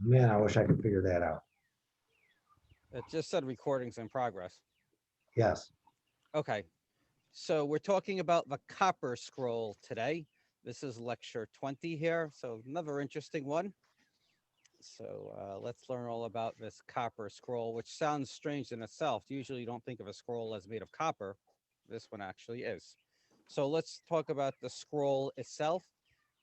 Man, I wish I could figure that out. It just said recordings in progress. Yes. Okay, so we're talking about the Copper Scroll today. This is lecture 20 here, so another interesting one. So let's learn all about this Copper Scroll, which sounds strange in itself. Usually you don't think of a scroll as made of copper. This one actually is. So let's talk about the scroll itself.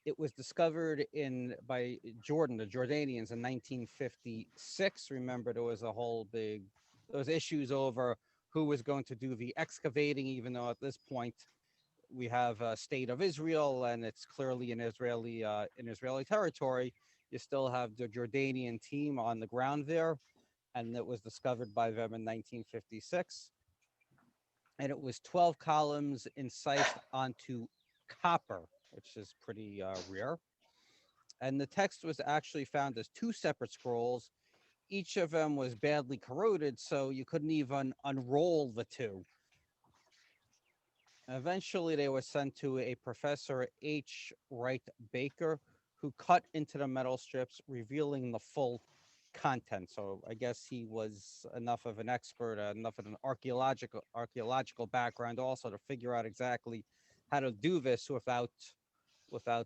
It was discovered in by the Jordanians in 1956. Remember, there was a whole big, there was issues over who was going to do the excavating, even though at this point we have a state of Israel and it's clearly in Israeli territory. You still have the Jordanian team on the ground there, and it was discovered by them in 1956. And it was 12 columns incised onto copper, which is pretty rare. And the text was actually found as two separate scrolls. Each of them was badly corroded, so you couldn't even unroll the two. Eventually, they were sent to a Professor H. Wright Baker, who cut into the metal strips, revealing the full content. So I guess he was enough of an expert, enough of an archaeological background, also to figure out exactly how to do this without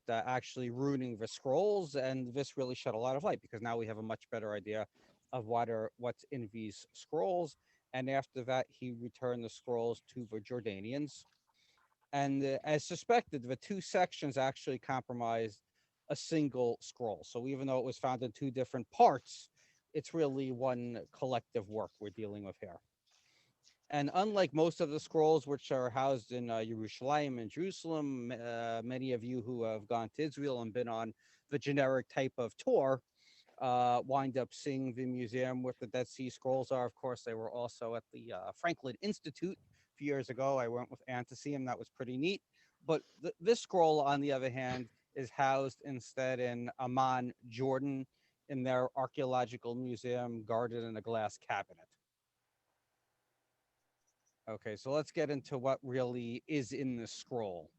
actually ruining the scrolls. And this really shed a lot of light because now we have a much better idea of what's in these scrolls. And after that, he returned the scrolls to the Jordanians. And as suspected, the two sections actually comprised a single scroll. So even though it was found in two different parts, it's really one collective work we're dealing with here. And unlike most of the scrolls, which are housed in Jerusalem and Jerusalem, many of you who have gone to Israel and been on the generic type of tour wind up seeing the museum with the Dead Sea Scrolls are. Of course, they were also at the Franklin Institute a few years ago. I went with Ann to see him. That was pretty neat. But this scroll, on the other hand, is housed instead in Amman, Jordan, in their archaeological museum, guarded in a glass cabinet. Okay, so let's get into what really is in the scroll.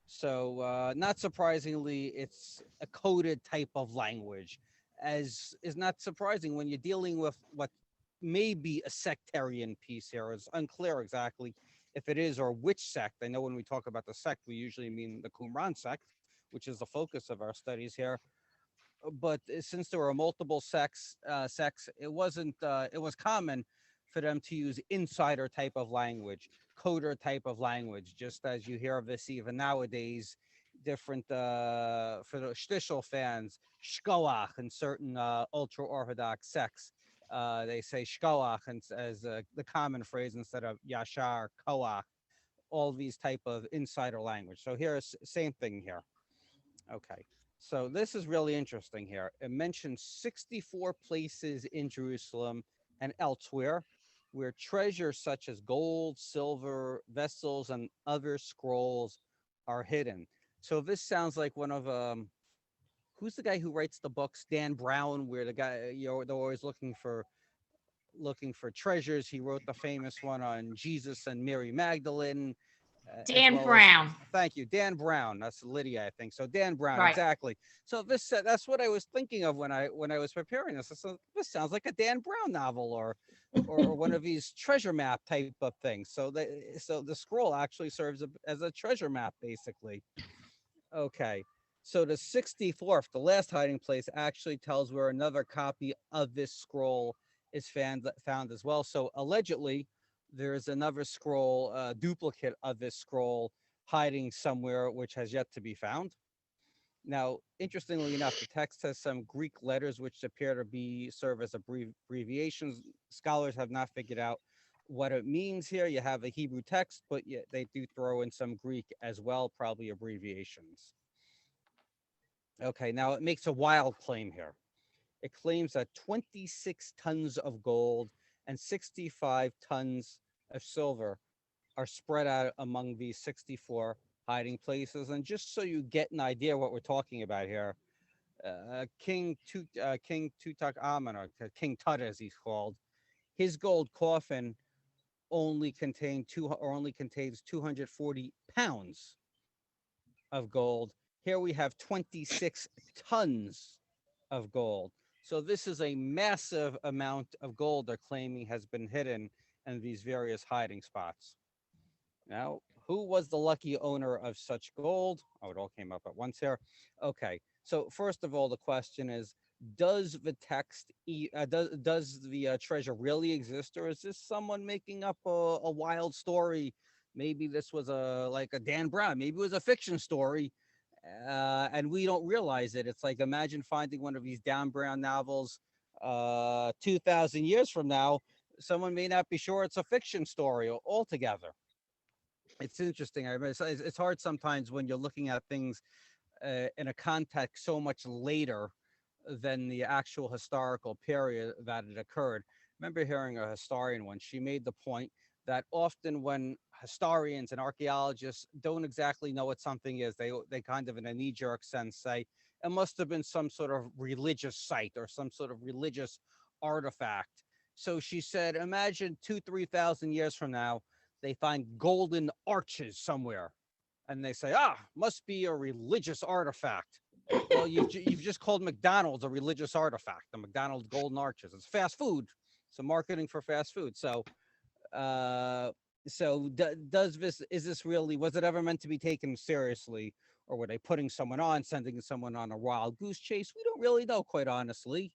So, not surprisingly, it's a coded type of language, as is not surprising when you're dealing with what may be a sectarian piece here. It's unclear exactly if it is or which sect. I know when we talk about the sect, we usually mean the Qumran sect, which is the focus of our studies here. But since there were multiple sects, it was common for them to use insider type of language, coder type of language, just as you hear of this even nowadays. Different for the shtichel fans, shkoach in certain ultra orthodox sects. They say shkoach as the common phrase instead of yashar koach. All these type of insider language. So here's same thing here. Okay. So this is really interesting here. It mentions 64 places in Jerusalem and elsewhere where treasures such as gold, silver, vessels, and other scrolls are hidden. So this sounds like one of who's the guy who writes the books? Dan Brown, where the guy they're always looking for treasures. He wrote the famous one on Jesus and Mary Magdalene, as Dan well as Brown. thank you, Dan Brown. That's Lydia, I think. So Dan Brown, Right. exactly. So this that's what I was thinking of when I was preparing this. So this sounds like a Dan Brown novel or one of these treasure map type of things. So the scroll actually serves as a treasure map, basically. Okay. So the 64th, the last hiding place, actually tells where another copy of this scroll is found as well. So allegedly, there is another scroll, duplicate of this scroll, hiding somewhere, which has yet to be found. Now, interestingly enough, the text has some Greek letters which appear to be serve as abbreviations. Scholars have not figured out what it means here. You have a Hebrew text, but they do throw in some Greek as well, probably abbreviations. Okay, now it makes a wild claim here. It claims that 26 tons of gold and 65 tons of silver are spread out among these 64 hiding places. And just so you get an idea what we're talking about here, King Tutankhamun, or King Tut as he's called, his gold coffin only contains 240 pounds of gold. Here we have 26 tons of gold. So this is a massive amount of gold they're claiming has been hidden in these various hiding spots. Now, who was the lucky owner of such gold? Oh, it all came up at once here. Okay, so first of all, the question is: does the does the treasure really exist, or is this someone making up a wild story? Maybe this was a like a Dan Brown. Maybe it was a fiction story, and we don't realize it. It's like imagine finding one of these Dan Brown novels 2,000 years from now. Someone may not be sure it's a fiction story altogether. It's interesting. I mean, it's hard sometimes when you're looking at things in a context so much later than the actual historical period that it occurred. I remember hearing a historian once. She made the point that often when historians and archaeologists don't exactly know what something is, they kind of in a knee-jerk sense say it must have been some sort of religious site or some sort of religious artifact. So she said, imagine 2, 3,000 years from now, they find golden arches somewhere, and they say, must be a religious artifact. Well, you've just called McDonald's a religious artifact. The McDonald's golden arches. It's fast food. It's a marketing for fast food. Uh, does this is this really was it ever meant to be taken seriously, or were they putting someone on, sending someone on a wild goose chase? We don't really know, quite honestly.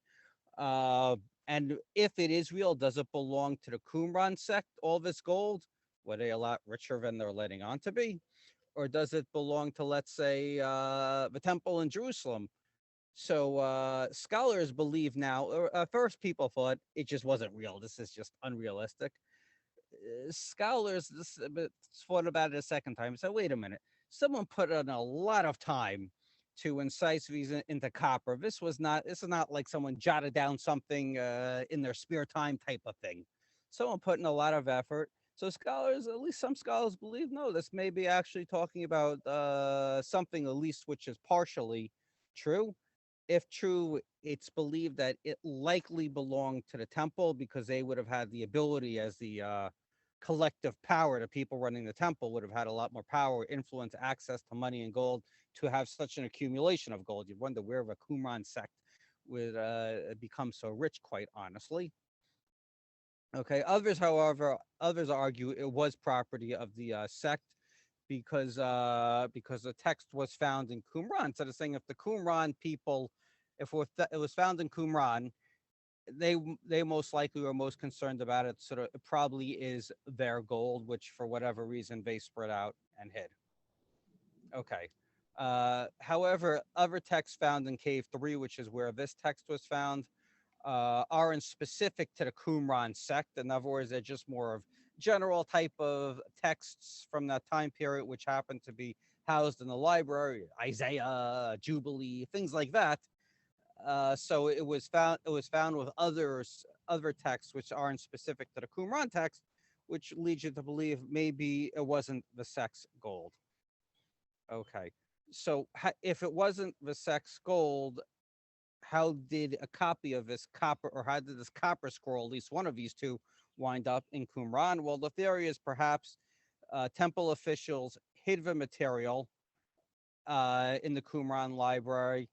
Uh, and if it is real, does it belong to the Qumran sect? All this gold, were they a lot richer than they're letting on to be? Or does it belong to, let's say, the temple in Jerusalem? So scholars believe now, or first people thought it just wasn't real. This is just unrealistic. Scholars thought about it a second time. So wait a minute, someone put in a lot of time to incise these into copper. This is not like someone jotted down something in their spare time type of thing. Someone put in a lot of effort. So scholars, at least some scholars, believe no, this may be actually talking about something at least which is partially true. If true, it's believed that it likely belonged to the temple because they would have had the ability as the collective power. The people running the temple would have had a lot more power, influence, access to money and gold to have such an accumulation of gold. You'd wonder where the Qumran sect would become so rich, quite honestly. Okay. Others argue it was property of the sect because the text was found in Qumran. So they're saying if the Qumran people, if it was found in Qumran, they they most likely were most concerned about it. Sort of, it probably is their gold, which for whatever reason they spread out and hid. Okay. However, other texts found in Cave 3, which is where this text was found, aren't specific to the Qumran sect. In other words, they're just more of general type of texts from that time period, which happen to be housed in the library, Isaiah, Jubilee, things like that. So it was found. It was found with other texts which aren't specific to the Qumran text, which leads you to believe maybe it wasn't the sex gold. Okay, so if it wasn't the sex gold, how did a copy of this copper, or how did this copper scroll, at least one of these two, wind up in Qumran? Well, the theory is perhaps temple officials hid the material in the Qumran library.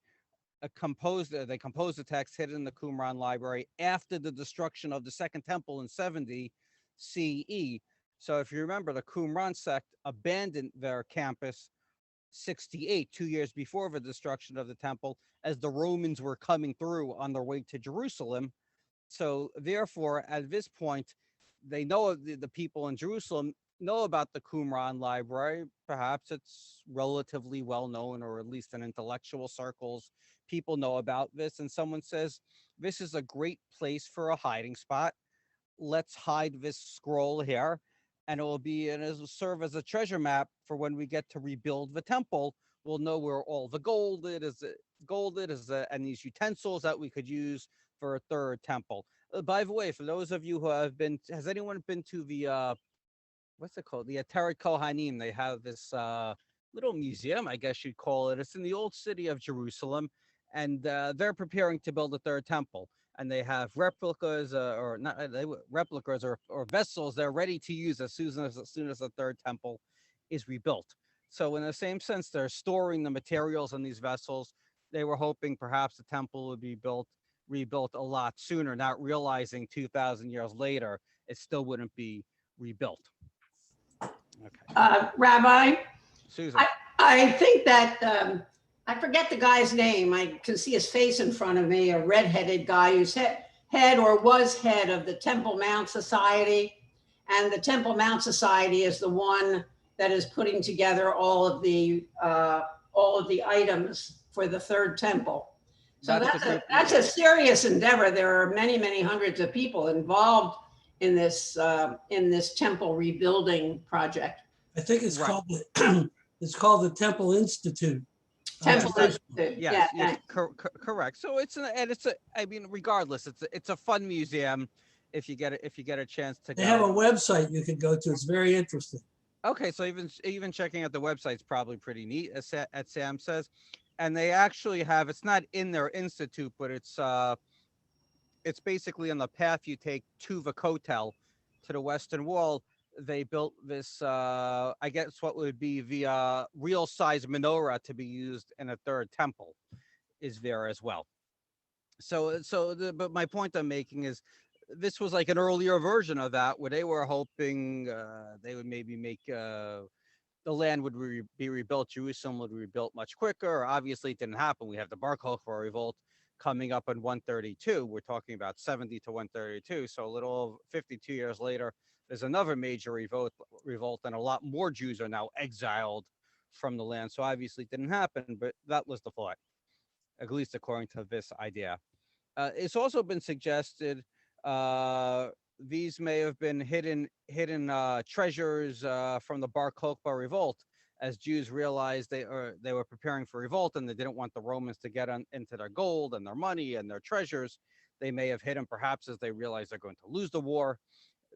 They composed the text hidden in the Qumran library after the destruction of the Second Temple in 70 CE. So, if you remember, the Qumran sect abandoned their campus 68, 2 years before the destruction of the temple, as the Romans were coming through on their way to Jerusalem. So, therefore, at this point, they know the people in Jerusalem know about the Qumran library. Perhaps it's relatively well known, or at least in intellectual circles, people know about this. And someone says, this is a great place for a hiding spot. Let's hide this scroll here, and it will serve as a treasure map for when we get to rebuild the temple. We'll know where all the gold it is, and these utensils that we could use for a third temple. By the way, for those of you who has anyone been to the what's it called? The Ateret Kohanim. They have this little museum, I guess you'd call it. It's in the old city of Jerusalem, and they're preparing to build a third temple. And they have replicas, or not replicas, or vessels they're ready to use as soon as the third temple is rebuilt. So, in the same sense, they're storing the materials in these vessels. They were hoping perhaps the temple would be built rebuilt a lot sooner, not realizing 2,000 years later it still wouldn't be rebuilt. Okay, Rabbi, Susan. I think that I forget the guy's name. I can see his face in front of me. A redheaded guy who's head or was head of the Temple Mount Society, and the Temple Mount Society is the one that is putting together all of the items for the third temple. So that's a serious endeavor. There are many hundreds of people involved in this temple rebuilding project. I think it's Right. called the, it's called the Temple Institute. Temple Yes, Institute. Yes, Yeah, correct. So I mean, regardless, it's a fun museum. If you get a chance to They go. have a website you can go to. It's very interesting. Okay, so even checking out the website's probably pretty neat, as Sam says, and they actually have. It's not in their institute, but it's basically on the path you take to the Kotel, to the Western Wall. They built this, I guess, what would be the real size menorah to be used in a third temple, is there as well. But my point I'm making is, this was like an earlier version of that, where they were hoping they would maybe make the land would be rebuilt, Jerusalem would be rebuilt much quicker. Obviously, it didn't happen. We have the Bar Kokhba revolt coming up in 132. We're talking about 70 to 132. So a little over 52 years later, there's another major revolt, and a lot more Jews are now exiled from the land. So obviously, it didn't happen, but that was the thought, at least according to this idea. It's also been suggested these may have been hidden treasures from the Bar Kokhba revolt, as Jews realized they were preparing for revolt and they didn't want the Romans to get into their gold and their money and their treasures. They may have hidden, perhaps as they realize they're going to lose the war.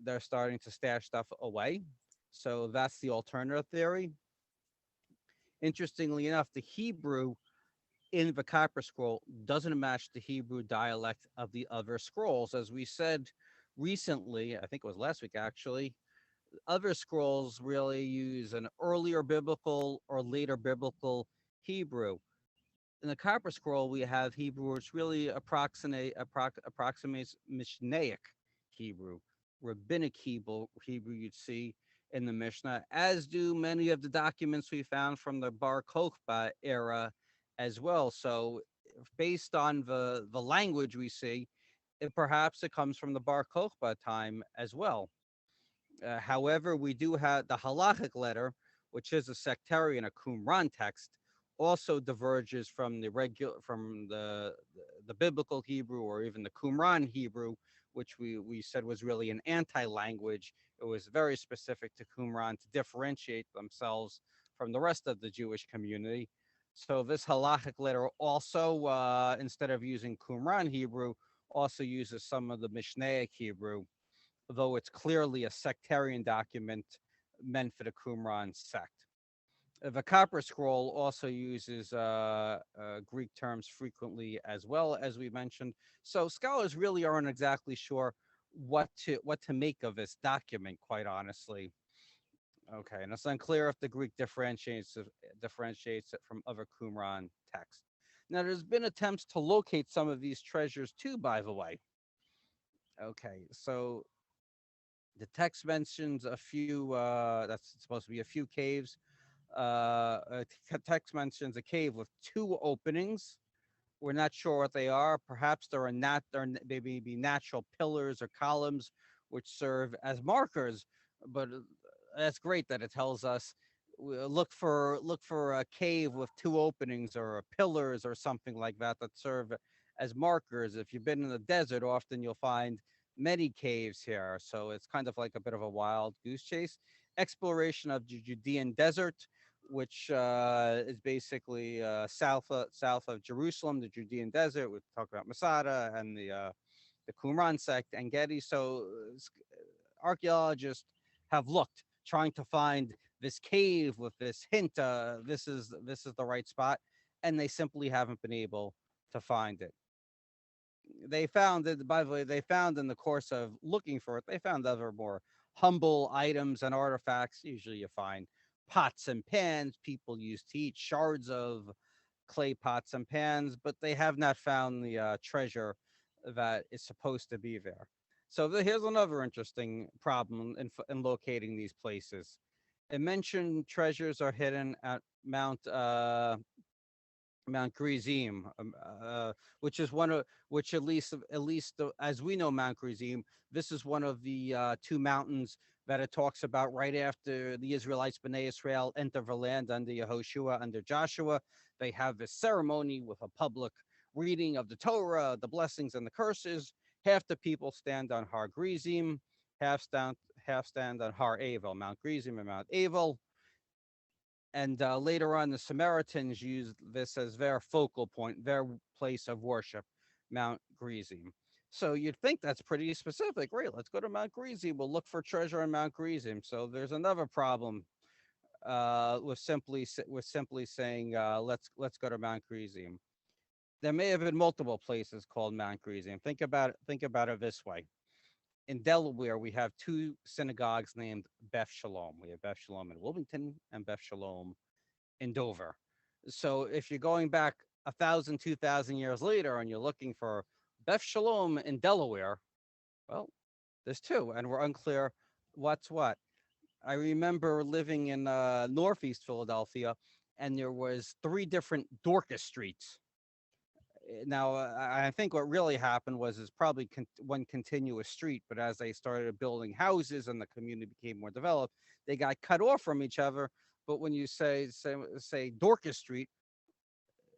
They're starting to stash stuff away. So that's the alternative theory. Interestingly enough, the Hebrew in the Copper Scroll doesn't match the Hebrew dialect of the other scrolls. As we said recently, I think it was last week actually, other scrolls really use an earlier biblical or later biblical Hebrew. In the Copper Scroll, we have Hebrew which really approximates Mishnaic Hebrew, rabbinic Hebrew you'd see in the Mishnah, as do many of the documents we found from the Bar Kokhba era as well. So based on the language we see, perhaps it comes from the Bar Kokhba time as well. However, we do have the halachic letter, which is a sectarian, a Qumran text, also diverges from the biblical Hebrew, or even the Qumran Hebrew, which we said was really an anti-language. It was very specific to Qumran to differentiate themselves from the rest of the Jewish community. So this halachic letter also, instead of using Qumran Hebrew, also uses some of the Mishnaic Hebrew, though it's clearly a sectarian document meant for the Qumran sect. The Copper Scroll also uses Greek terms frequently, as well, as we mentioned. So scholars really aren't exactly sure what to make of this document, quite honestly. Okay, and it's unclear if the Greek differentiates it from other Qumran texts. Now, there's been attempts to locate some of these treasures too, by the way. Okay, so the text mentions a few, that's supposed to be a few caves. Text mentions a cave with 2 openings. We're not sure what they are. Perhaps they're maybe natural pillars or columns which serve as markers. But that's great that it tells us look for a cave with 2 openings, or pillars or something like that serve as markers. If you've been in the desert, often you'll find many caves here. So it's kind of like a bit of a wild goose chase. Exploration of the Judean desert, which is basically south of Jerusalem, the Judean desert. We talk about Masada and the Qumran sect and Gedi. So archaeologists have looked, trying to find this cave with this hint. This is the right spot, and they simply haven't been able to find it. They found that, by the way, they found in the course of looking for it, they found other more humble items and artifacts. Usually you find pots and pans people used to eat, shards of clay pots and pans, but they have not found the treasure that is supposed to be there. So here's another interesting problem in locating these places. It mentioned treasures are hidden at Mount Gerizim, which is which at least as we know Mount Gerizim, this is one of the two mountains that it talks about right after the Israelites, Bnei Israel, enter the land under Yehoshua, under Joshua. They have this ceremony with a public reading of the Torah, the blessings and the curses. Half the people stand on Har Gerizim, half stand on Har Avel, Mount Gerizim and Mount Avel. And later on, the Samaritans used this as their focal point, their place of worship, Mount Gerizim. So you'd think that's pretty specific. Right, let's go to Mount Gerizim. We'll look for treasure on Mount Gerizim. So there's another problem with simply saying let's go to Mount Gerizim. There may have been multiple places called Mount Gerizim. Think about it this way. In Delaware, we have two synagogues named Beth Shalom. We have Beth Shalom in Wilmington and Beth Shalom in Dover. So if you're going back 1,000, 2,000 years later and you're looking for Beth Shalom in Delaware, well, there's two, and we're unclear what's what. I remember living in Northeast Philadelphia, and there was 3 different Dorcas streets. Now, I think what really happened was is probably one continuous street, but as they started building houses and the community became more developed, they got cut off from each other. But when you say Dorcas Street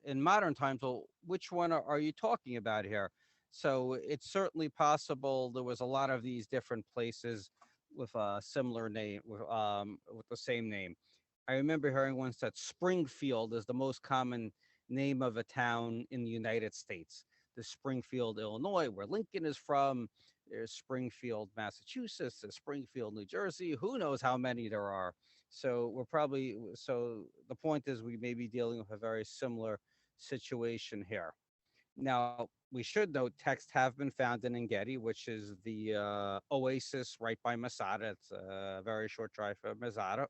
in modern times, well, which one are you talking about here? So it's certainly possible there was a lot of these different places with a similar name, with the same name. I remember hearing once that Springfield is the most common name of a town in the United States. There's Springfield, Illinois, where Lincoln is from. There's Springfield, Massachusetts. There's Springfield, New Jersey. Who knows how many there are? So the point is we may be dealing with a very similar situation here. Now, we should note texts have been found in Engedi, which is the oasis right by Masada. It's a very short drive from Masada.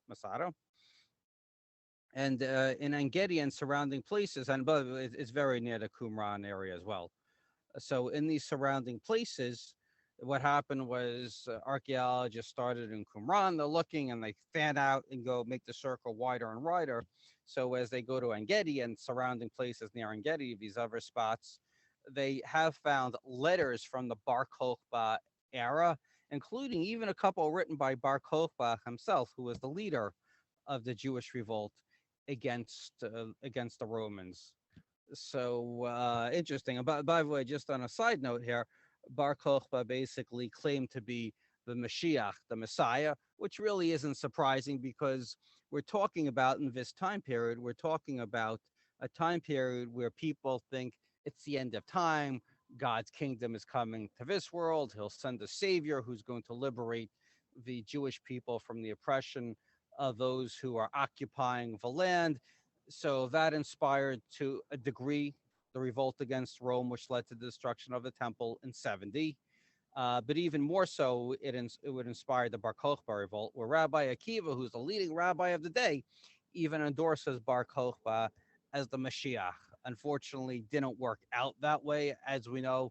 And in Engedi and surrounding places, and but it's very near the Qumran area as well. So in these surrounding places, what happened was archaeologists started in Qumran, they're looking and they fan out and go make the circle wider and wider. So as they go to Engedi and surrounding places near Engedi, these other spots, they have found letters from the Bar Kokhba era, including even a couple written by Bar Kokhba himself, who was the leader of the Jewish revolt against the Romans. So interesting. By the way, just on a side note here, Bar Kokhba basically claimed to be the Mashiach, the Messiah, which really isn't surprising because we're talking about in this time period, we're talking about a time period where people think it's the end of time. God's kingdom is coming to this world. He'll send a savior who's going to liberate the Jewish people from the oppression of those who are occupying the land. So that inspired to a degree the revolt against Rome, which led to the destruction of the temple in 70. But even more so, it would inspire the Bar Kokhba revolt, where Rabbi Akiva, who's the leading rabbi of the day, even endorses Bar Kokhba as the Mashiach. Unfortunately, didn't work out that way. As we know,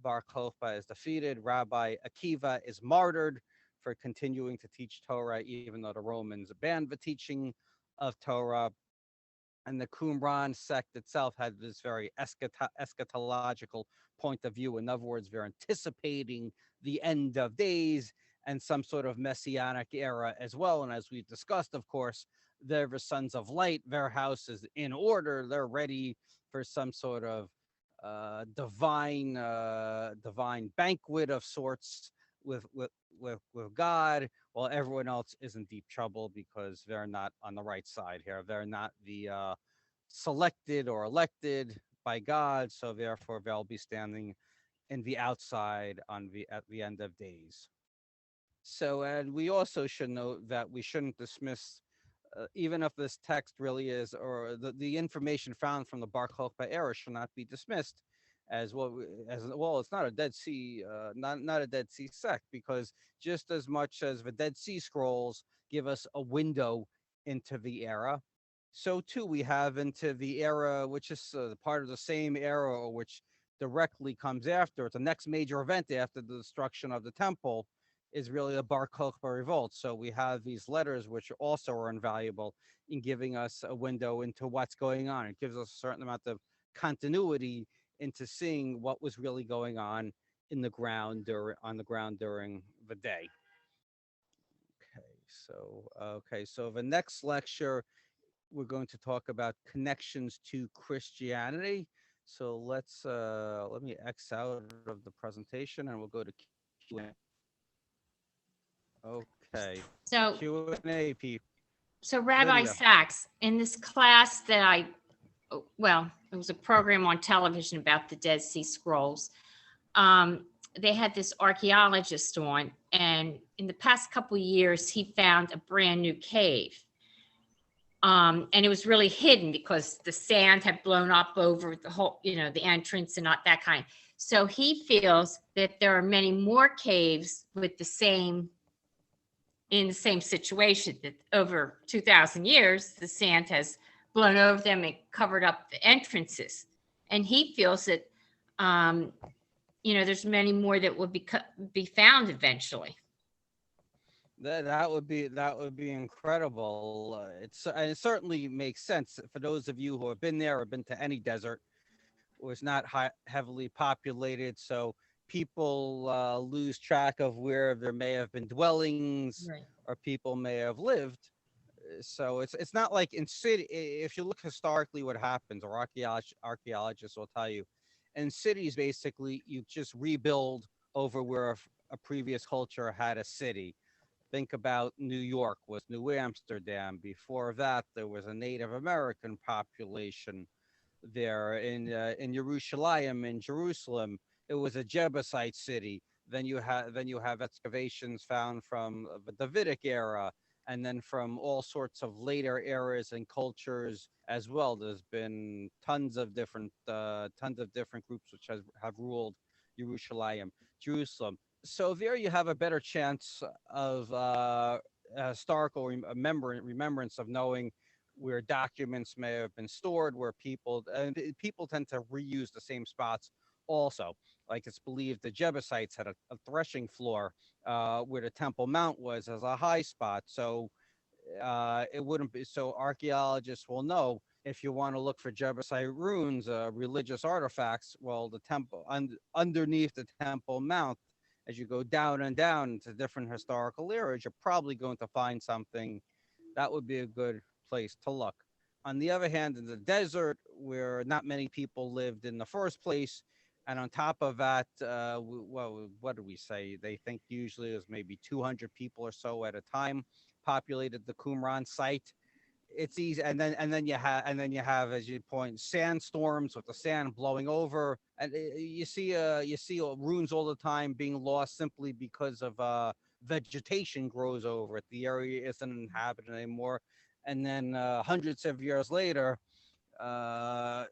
Bar Kokhba is defeated. Rabbi Akiva is martyred for continuing to teach Torah, even though the Romans banned the teaching of Torah. And the Qumran sect itself had this very eschatological point of view. In other words, they're anticipating the end of days and some sort of messianic era as well. And as we've discussed, of course, they're the sons of light. Their house is in order. They're ready for some sort of divine banquet of sorts with God, while everyone else is in deep trouble because they're not on the right side here. They're not the selected or elected by God, so therefore they'll be standing in the outside at the end of days. So, and we also should note that we shouldn't dismiss, even if this text really is, or the information found from the Bar Kokhba era should not be dismissed as well. It's not a Dead Sea, not a Dead Sea sect, because just as much as the Dead Sea Scrolls give us a window into the era, so too we have into the era, which is part of the same era, or which directly comes after it. The next major event after the destruction of the temple is really the Bar Kokhba revolt. So we have these letters, which also are invaluable in giving us a window into what's going on. It gives us a certain amount of continuity into seeing what was really going on in the ground or on the ground during the day. So the next lecture we're going to talk about connections to Christianity. So let me X out of the presentation and we'll go to Q&A. Okay, So, Q&A, people. Rabbi Lydia. Sachs, in this class that well, it was a program on television about the Dead Sea Scrolls. They had this archaeologist on, and in the past couple of years, he found a brand new cave. And it was really hidden because the sand had blown up over the whole, the entrance and not that kind. So he feels that there are many more caves with in the same situation, that over 2,000 years, the sand has blown over them and covered up the entrances. And he feels that, there's many more that will be found eventually. That would be incredible. And it certainly makes sense for those of you who have been there or been to any desert where it's not heavily populated. So people lose track of where there may have been dwellings, Right. or people may have lived. So it's not like in city. If you look historically, what happens, or archaeologists will tell you, in cities basically you just rebuild over where a previous culture had a city. Think about New York was New Amsterdam. Before that, there was a Native American population there. In Jerusalem, it was a Jebusite city. Then you have excavations found from the Davidic era, and then from all sorts of later eras and cultures as well. There's been tons of different groups which have ruled Jerusalem. So there you have a better chance of historical remembrance of knowing where documents may have been stored, where people tend to reuse the same spots also. Like it's believed the Jebusites had a threshing floor where the Temple Mount was as a high spot. So it wouldn't be, so archaeologists will know if you want to look for Jebusite ruins, religious artifacts, well, the temple underneath the Temple Mount, as you go down and down into different historical eras, you're probably going to find something. That would be a good place to look. On the other hand, in the desert, where not many people lived in the first place, and on top of that, well, what do we say? They think usually there's maybe 200 people or so at a time populated the Qumran site. It's easy, and then you have, as you point, sandstorms with the sand blowing over, and you see ruins all the time being lost simply because of vegetation grows over it. The area isn't inhabited anymore, and then hundreds of years later,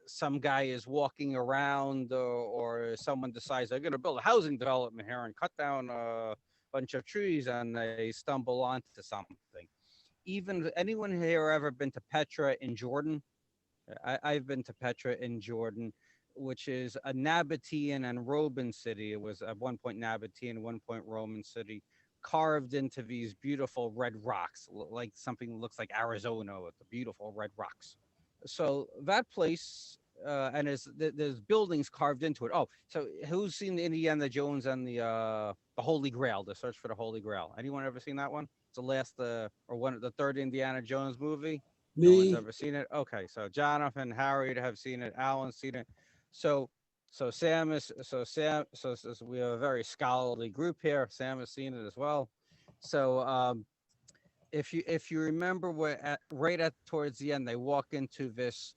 some guy is walking around, or someone decides they're going to build a housing development here and cut down a bunch of trees, and they stumble onto something. Even anyone here ever been to Petra in Jordan? I've been to Petra in Jordan, which is a Nabatean and Roman city. It was at one point Nabatean, one point Roman city, carved into these beautiful red rocks, like something that looks like Arizona with the beautiful red rocks. So that place, and there's buildings carved into it. Oh, so who's seen the Indiana Jones and the Holy Grail, the Search for the Holy Grail? Anyone ever seen that one? It's the last or one of the third Indiana Jones movie. No one's Me, ever seen it. Okay, so Jonathan, Harry have seen it. Alan's seen it. So Sam is so we have a very scholarly group here. Sam has seen it as well. So if you remember, right at towards the end, they walk into this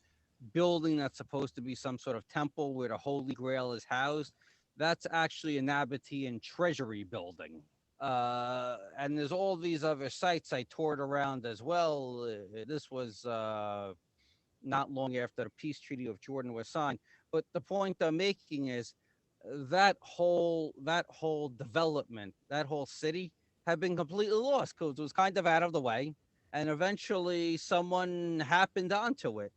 building that's supposed to be some sort of temple where the Holy Grail is housed. That's actually a Nabatean treasury building. And there's all these other sites I toured around as well. This was not long after the peace treaty of Jordan was signed. But the point I'm making is that whole development, that whole city had been completely lost because it was kind of out of the way. And eventually someone happened onto it.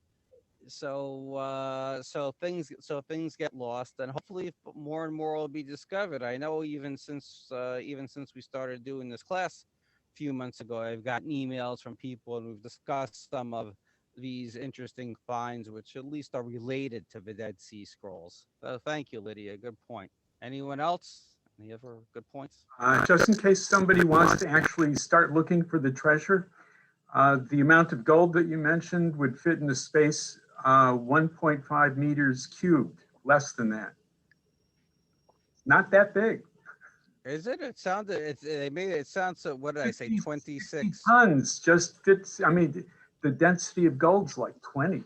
so things get lost, and hopefully more and more will be discovered. I know even since we started doing this class a few months ago, I've gotten emails from people, and we've discussed some of these interesting finds, which at least are related to the Dead Sea Scrolls. So thank you, Lydia. Good point. Anyone else? Any other good points? Just in case somebody wants to actually start looking for the treasure, the amount of gold that you mentioned would fit in the space 1.5 meters cubed, less than that. Not that big. Is it? It sounded. They made it sound so. What did I say? 50 26. tons just fits. I mean, the density of gold's like 20,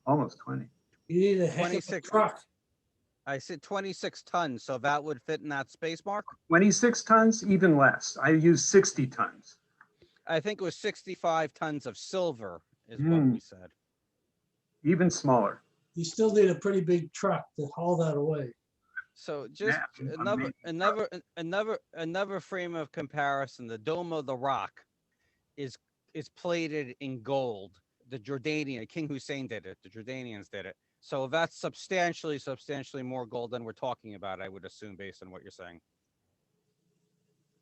almost 20. You need a heck of a 26. truck. I said 26 tons, so that would fit in that space mark. 26 tons, even less. I use 60 tons. I think it was 65 tons of silver, is what we said. Even smaller. You still need a pretty big truck to haul that away. So just Yeah, another frame of comparison. The Dome of the Rock is plated in gold. The Jordanian King Hussein did it. The Jordanians did it. So that's substantially more gold than we're talking about, I would assume, based on what you're saying.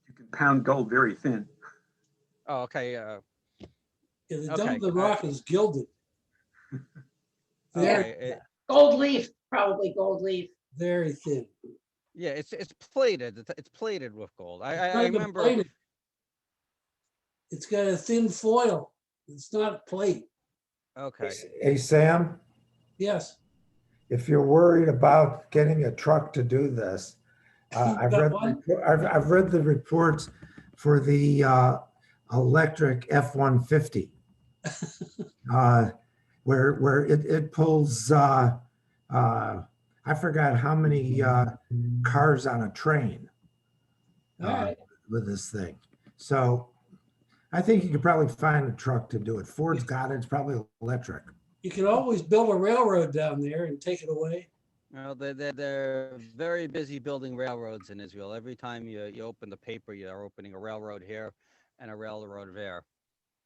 You can pound gold very thin. Oh, okay. Yeah, the Okay, Dome of the Rock is gilded. Very, Okay. Gold leaf, probably gold leaf. very thin. Yeah, it's plated. It's plated with gold. It's I not even remember. plated. It's got a thin foil. It's not plate. Okay. Hey, Sam, Yes. if you're worried about getting a truck to do this, I've got read one? I've read the reports for the electric F-150, where it pulls I forgot how many cars on a train All right. with this thing. So I think you could probably find a truck to do it. Ford's got it. It's probably electric. You can always build a railroad down there and take it away. Well, they're very busy building railroads in Israel. Every time you open the paper, you're opening a railroad here and a railroad there.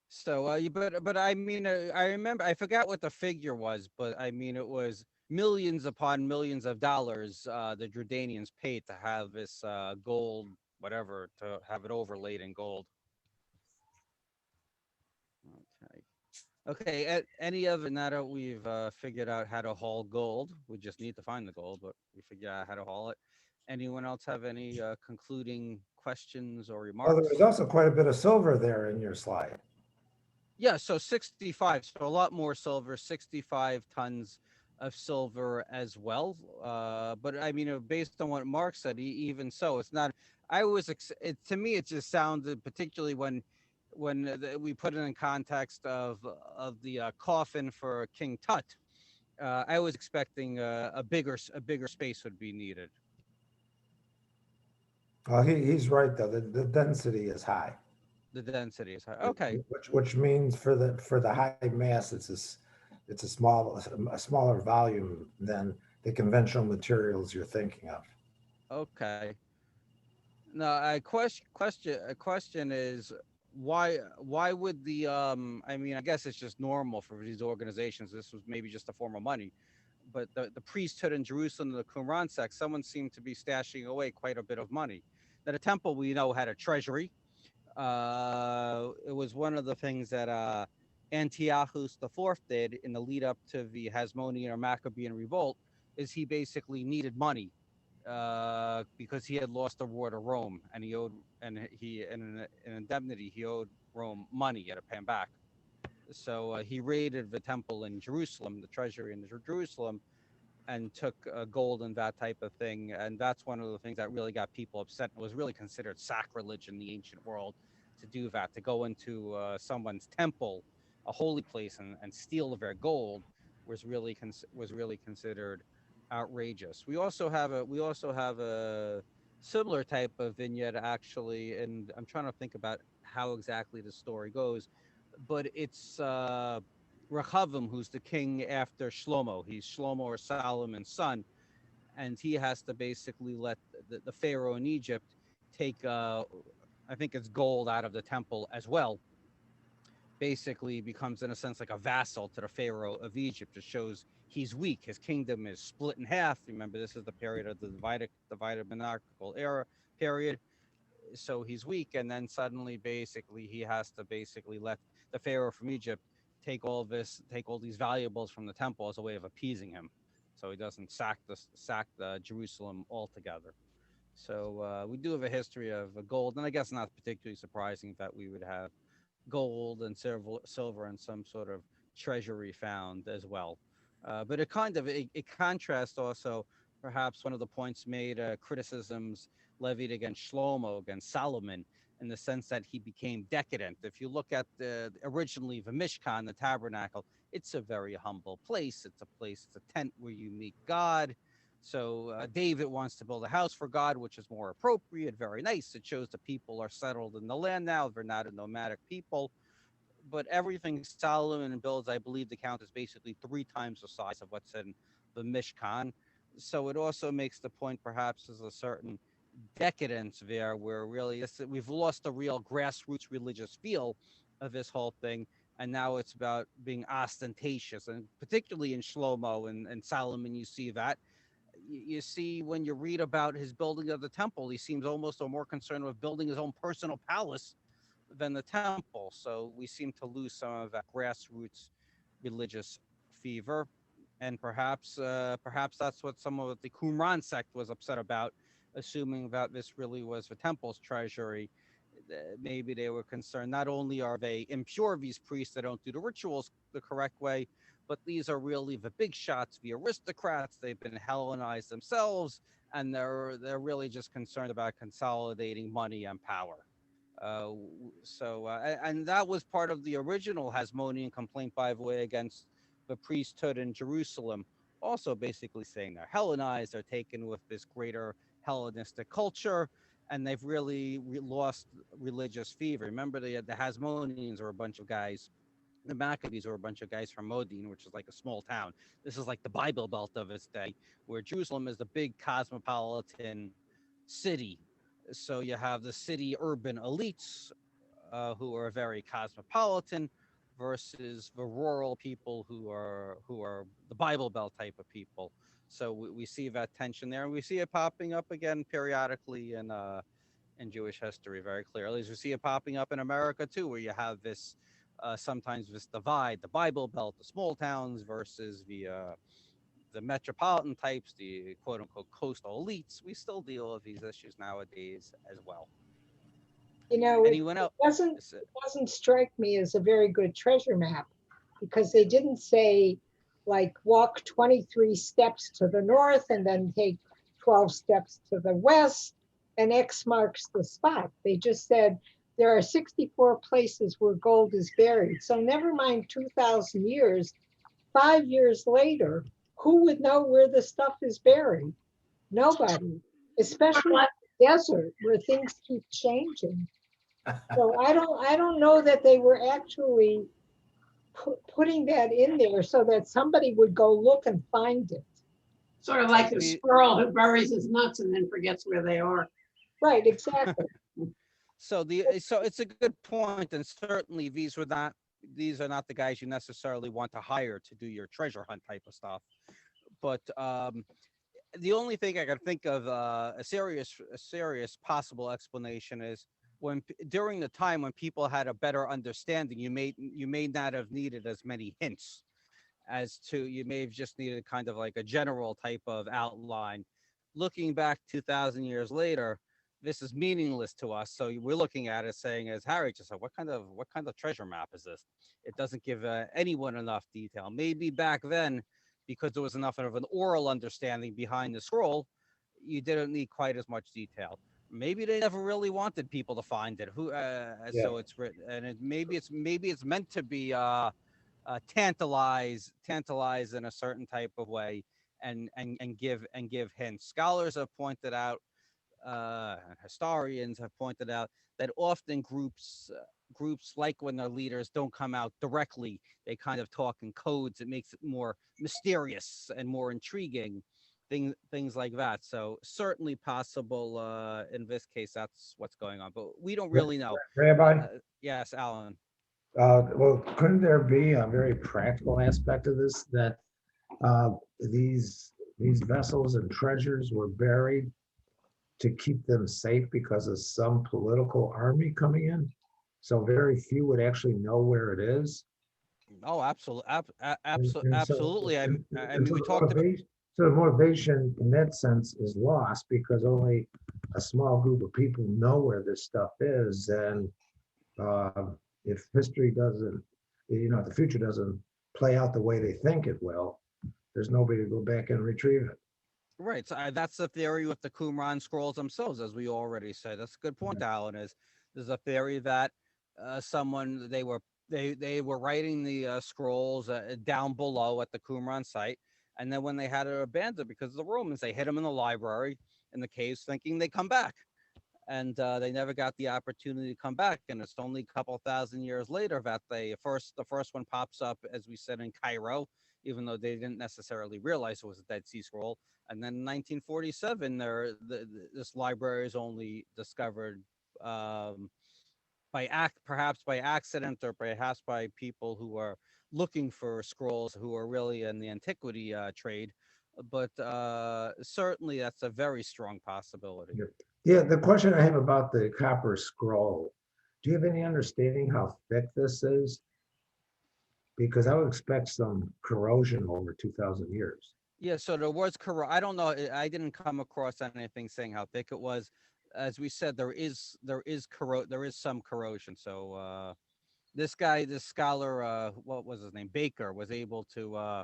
So but I mean, I remember, I forgot what the figure was, but I mean, it was millions upon millions of dollars the Jordanians paid to have this gold, whatever, to have it overlaid in gold. Okay. Okay, any other, now that we've figured out how to haul gold, we just need to find the gold, but we figured out how to haul it. Anyone else have any concluding questions or Well, remarks? there was also quite a bit of silver there in your slide. Yeah, so 65, so a lot more silver, 65 tons of silver as well. But I mean, based on what Mark said, even so, it's not, to me, it just sounded, particularly when we put it in context of the coffin for King Tut, I was expecting a bigger space would be needed. Well, he's right though. The density is high. The density is high. Okay. Which means for the high mass, it's a smaller volume than the conventional materials you're thinking of. Okay. Now, a question is, why would the I mean, I guess it's just normal for these organizations. This was maybe just a form of money, but the priesthood in Jerusalem, the Qumran sect, someone seemed to be stashing away quite a bit of money. Now, the temple, we know, had a treasury. It was one of the things that Antiochus IV did in the lead up to the Hasmonean or Maccabean revolt, is he basically needed money because he had lost the war to Rome, and he owed, and in an indemnity, he owed Rome money. He had to pay him back. So he raided the temple in Jerusalem, the treasury in Jerusalem, and took gold and that type of thing. And that's one of the things that really got people upset. It was really considered sacrilege in the ancient world to do that, to go into someone's temple, a holy place, and steal their gold was really considered outrageous. We also have a similar type of vignette, actually, and I'm trying to think about how exactly the story goes, but it's Rehavam, who's the king after Shlomo. He's Shlomo or Solomon's son, and he has to basically let the Pharaoh in Egypt take I think it's gold out of the temple as well. basically becomes in a sense like a vassal to the Pharaoh of Egypt. It shows he's weak. His kingdom is split in half. Remember, this is the period of the divided monarchical era period. So he's weak, and then suddenly, basically, he has to basically let the Pharaoh from Egypt take all these valuables from the temple as a way of appeasing him, so he doesn't sack the Jerusalem altogether. So we do have a history of gold, and I guess not particularly surprising that we would have gold and silver and some sort of treasury found as well. But it contrasts also perhaps one of the points made, criticisms levied against Shlomo, against Solomon, in the sense that he became decadent. If you look at originally the Mishkan, the tabernacle, it's a very humble place. It's a tent where you meet God. So David wants to build a house for God, which is more appropriate, very nice. It shows the people are settled in the land now. They're not a nomadic people. But everything Solomon builds, I believe the count is basically 3 times the size of what's in the Mishkan. So it also makes the point, perhaps, as a certain decadence there, where really we've lost the real grassroots religious feel of this whole thing. And now it's about being ostentatious. And particularly in Shlomo and Solomon, you see that. You see, when you read about his building of the temple, he seems almost more concerned with building his own personal palace than the temple. So we seem to lose some of that grassroots religious fever. And perhaps that's what some of the Qumran sect was upset about, assuming that this really was the temple's treasury. Maybe they were concerned not only are they impure, these priests that don't do the rituals the correct way, but these are really the big shots, the aristocrats. They've been Hellenized themselves, and they're really just concerned about consolidating money and power. And that was part of the original Hasmonean complaint, by the way, against the priesthood in Jerusalem. Also, basically saying they're Hellenized, they're taken with this greater Hellenistic culture, and they've really lost religious fever. Remember, the Hasmoneans were a bunch of guys. The Maccabees were a bunch of guys from Modin, which is like a small town. This is like the Bible Belt of its day, where Jerusalem is the big cosmopolitan city. So you have the city urban elites, who are very cosmopolitan, versus the rural people who are the Bible Belt type of people. So we see that tension there, and we see it popping up again periodically in Jewish history very clearly. As we see it popping up in America too, where you have this sometimes this divide: the Bible Belt, the small towns versus the metropolitan types, the quote unquote coastal elites. We still deal with these issues nowadays as well. You know, Anyone else? it doesn't strike me as a very good treasure map, because they didn't say, like, walk 23 steps to the north and then take 12 steps to the west and X marks the spot. They just said there are 64 places where gold is buried. So never mind 2,000 years, 5 years later, who would know where the stuff is buried? Nobody, especially in the desert where things keep changing. So I don't know that they were actually putting that in there so that somebody would go look and find it. Sort of like the squirrel who buries his nuts and then forgets where they are. Right, exactly. So it's a good point, and certainly these are not the guys you necessarily want to hire to do your treasure hunt type of stuff. But the only thing I can think of, a serious possible explanation is during the time when people had a better understanding, you may not have needed as many hints you may have just needed kind of like a general type of outline. Looking back 2,000 years later, this is meaningless to us. So we're looking at it saying, as Harry just said, what kind of treasure map is this? It doesn't give anyone enough detail. Maybe back then, because there was enough of an oral understanding behind the scroll, you didn't need quite as much detail. Maybe they never really wanted people to find it. So it's written, and maybe it's meant to be tantalize in a certain type of way, and give hints. Scholars have pointed out, historians have pointed out, that often groups like when their leaders don't come out directly, they kind of talk in codes. It makes it more mysterious and more intriguing, things like that. So certainly possible in this case that's what's going on, but we don't really know. Rabbi? Yes, Alan. Well, couldn't there be a very practical aspect of this, that uh, these vessels and treasures were buried to keep them safe because of some political army coming in? So very few would actually know where it is. Oh, absolutely, And so, absolutely. I and mean, we talked about. so the motivation in that sense is lost because only a small group of people know where this stuff is. And if history doesn't, the future doesn't play out the way they think it will, there's nobody to go back and retrieve it. Right. So that's the theory with the Qumran scrolls themselves, as we already said. That's a good point, Alan. Is there's a theory that someone they were writing the scrolls down below at the Qumran site, and then when they had to abandon because of the Romans, they hid them in the library in the caves, thinking they come back, and they never got the opportunity to come back. And it's only a couple thousand years later that the first one pops up, as we said, in Cairo, even though they didn't necessarily realize it was a Dead Sea Scroll. And then in 1947, this library is only discovered perhaps by accident, or perhaps by people who are looking for scrolls who are really in the antiquity trade. But certainly, that's a very strong possibility. Yeah. Yeah, the question I have about the copper scroll, do you have any understanding how thick this is? Because I would expect some corrosion over 2,000 years. Yeah, so there was I don't know. I didn't come across anything saying how thick it was. As we said, there is some corrosion. So this scholar, what was his name? Baker, was able to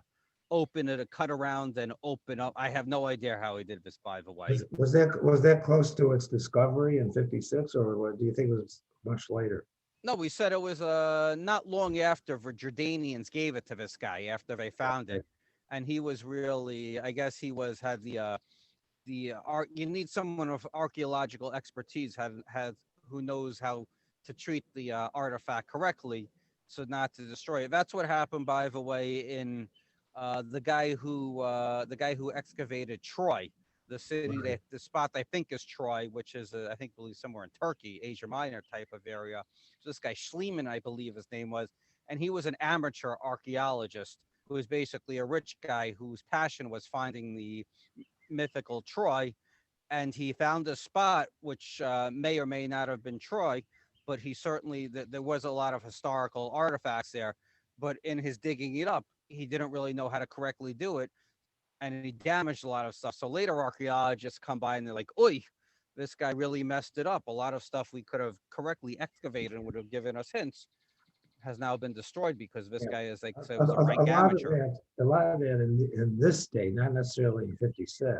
open it, cut around, and open up. I have no idea how he did this, by the way. Was that close to its discovery in 56, or what, do you think it was much later? No, we said it was not long after the Jordanians gave it to this guy after they found it, and he was really, I guess he had the art. You need someone with archaeological expertise, has who knows how to treat the artifact correctly, so not to destroy it. That's what happened, by the way, in the guy who excavated Troy, the city Right. the spot I think is Troy, which is I think believe somewhere in Turkey, Asia Minor type of area. So this guy Schliemann, I believe his name was, and he was an amateur archaeologist who was basically a rich guy whose passion was finding the mythical Troy, and he found a spot which may or may not have been Troy, but he certainly there was a lot of historical artifacts there. But in his digging it up, he didn't really know how to correctly do it, and he damaged a lot of stuff. So later archaeologists come by and they're like, "Oi, this guy really messed it up. A lot of stuff we could have correctly excavated and would have given us hints has now been destroyed because this guy is like so was a rank amateur." A lot of that in this state, not necessarily in 56.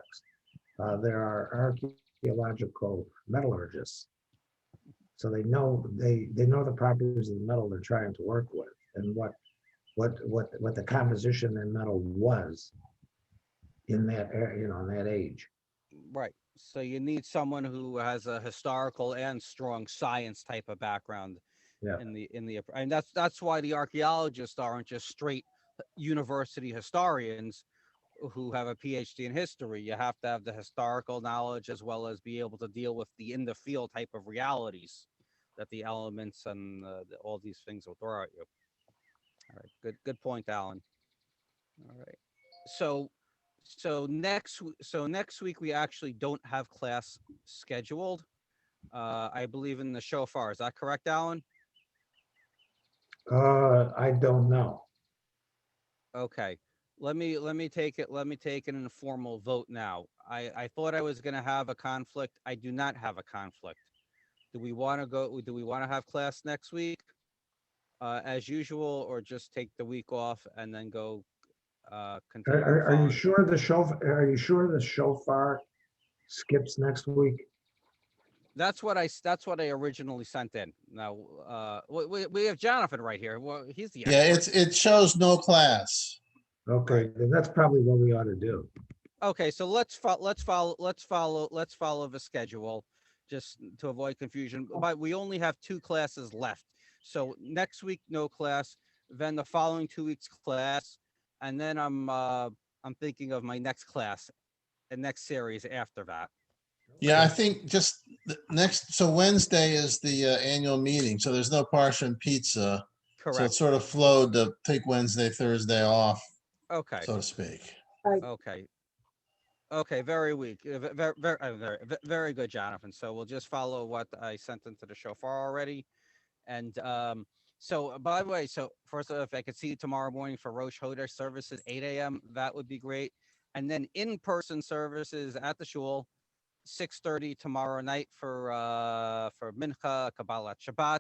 There are archaeological metallurgists, so they know the properties of the metal they're trying to work with, and what the composition in metal was in that in that age. Right. So you need someone who has a historical and strong science type of background Yeah. and that's why the archaeologists aren't just straight university historians who have a PhD in history. You have to have the historical knowledge as well as be able to deal with the in the field type of realities that the elements and all these things will throw at you. All right. Good point, Alan. All right. So next week we actually don't have class scheduled. I believe in the shofar. Is that correct, Alan? I don't know. Okay. Let me take an informal vote now. I thought I was going to have a conflict. I do not have a conflict. Do we want to have class next week as usual, or just take the week off and then go continue? Are you sure the shofar skips next week? That's what I originally sent in. Now we have Jonathan right here. Well, he's the expert. it shows no class. Okay, Right. then that's probably what we ought to do. Okay, so let's follow the schedule just to avoid confusion. But we only have 2 classes left. So next week no class, then the following 2 weeks class, and then I'm thinking of my next class, the next series after that. Yeah, I think so Wednesday is the annual meeting, so there's no Parsha and pizza. So it correct. sort of flowed to take Wednesday, Thursday off, Okay, so to speak. okay. Okay, very weak. Very, very good, Jonathan. So we'll just follow what I sent into the shofar already. And so, by the way, so first, if I could see you tomorrow morning for Rosh Chodesh services, 8 a.m., that would be great. And then in-person services at the shul, 6:30 tomorrow night for Mincha, Kabbalat Shabbat,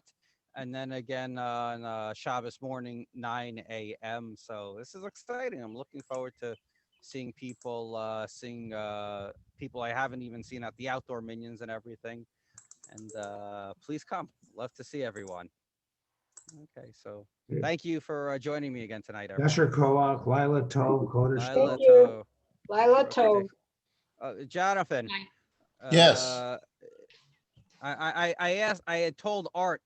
and then again on Shabbos morning, 9 a.m. So this is exciting. I'm looking forward to seeing people, seeing people I haven't even seen at the outdoor minions and everything. And please come. Love to see everyone. Okay, so Yeah. thank you for joining me again tonight, Yasher everyone. Koach, Lila Tov, Kodesh Lila Tov. you. Tov. Lila Okay, Tov. Jonathan. Bye. Yes. I had told Art